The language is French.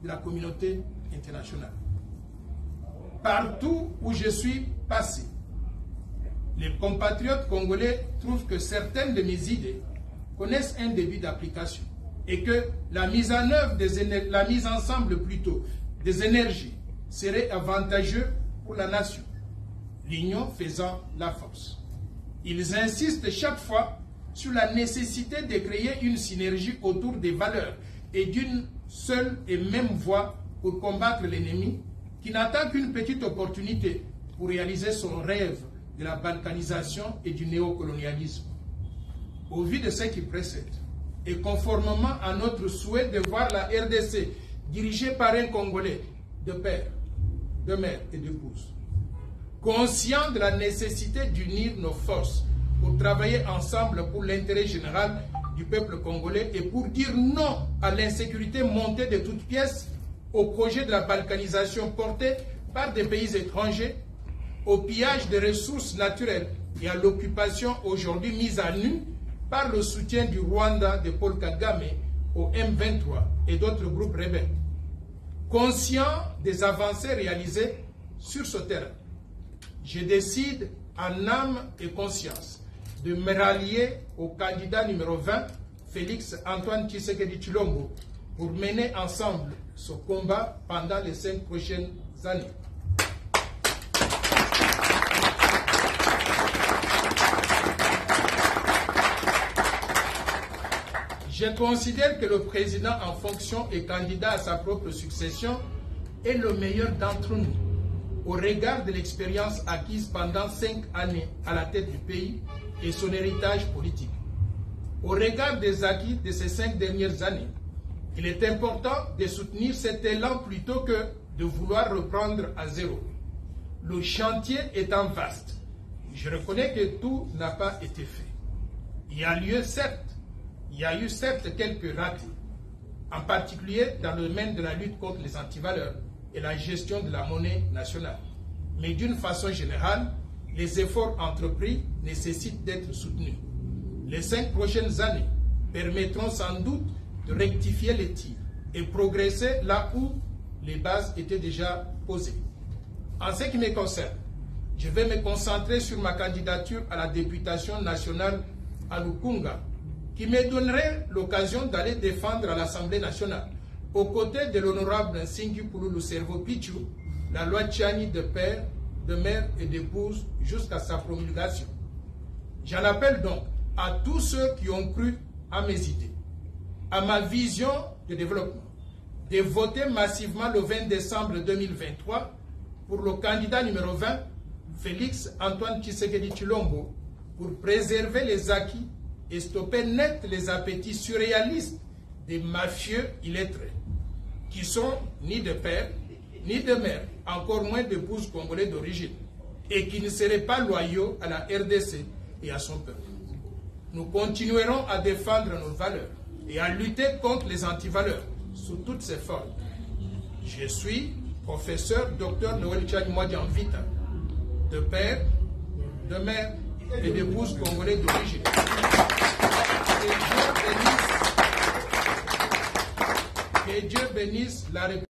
de la communauté internationale. Partout où je suis passé, les compatriotes congolais trouvent que certaines de mes idées connaissent un début d'application et que la mise en œuvre, la mise ensemble plutôt des énergies serait avantageuse pour la nation, l'union faisant la force. Ils insistent chaque fois sur la nécessité de créer une synergie autour des valeurs et d'une seule et même voie pour combattre l'ennemi qui n'attend qu'une petite opportunité pour réaliser son rêve de la balkanisation et du néocolonialisme. Au vu de ce qui précède, et conformément à notre souhait de voir la RDC dirigée par un Congolais de père, de mère et d'épouse, conscient de la nécessité d'unir nos forces pour travailler ensemble pour l'intérêt général du peuple congolais et pour dire non à l'insécurité montée de toutes pièces, au projet de la balkanisation porté par des pays étrangers, au pillage des ressources naturelles et à l'occupation aujourd'hui mise à nu par le soutien du Rwanda de Paul Kagame au M23 et d'autres groupes rebelles. Conscient des avancées réalisées sur ce terrain, je décide en âme et conscience de me rallier au candidat numéro 20, Félix Antoine Tshisekedi Tshilombo, pour mener ensemble ce combat pendant les 5 prochaines années. Je considère que le président en fonction et candidat à sa propre succession est le meilleur d'entre nous, au regard de l'expérience acquise pendant 5 années à la tête du pays et son héritage politique. Au regard des acquis de ces 5 dernières années, il est important de soutenir cet élan plutôt que de vouloir reprendre à zéro. Le chantier étant vaste, je reconnais que tout n'a pas été fait. Il y a eu certes quelques ratés, en particulier dans le domaine de la lutte contre les antivaleurs et la gestion de la monnaie nationale. Mais d'une façon générale, les efforts entrepris nécessitent d'être soutenus. Les 5 prochaines années permettront sans doute de rectifier les tirs et progresser là où les bases étaient déjà posées. En ce qui me concerne, je vais me concentrer sur ma candidature à la députation nationale à Lukunga, qui me donnerait l'occasion d'aller défendre à l'Assemblée nationale, aux côtés de l'honorable Nsingi Pululu Servo Pichu, la loi Tchani de père, de mère et d'épouse jusqu'à sa promulgation. J'en appelle donc à tous ceux qui ont cru à mes idées, à ma vision de développement, de voter massivement le 20 décembre 2023 pour le candidat numéro 20, Félix Antoine Tshisekedi Tshilombo, pour préserver les acquis et stopper net les appétits surréalistes des mafieux illettrés, qui sont ni de père, ni de mère, encore moins d'épouses congolais d'origine, et qui ne seraient pas loyaux à la RDC et à son peuple. Nous continuerons à défendre nos valeurs et à lutter contre les antivaleurs sous toutes ses formes. Je suis professeur Dr Noël Tchani Mwadian Vita, de père, de mère et d'épouse congolais d'origine. Que Dieu bénisse la République.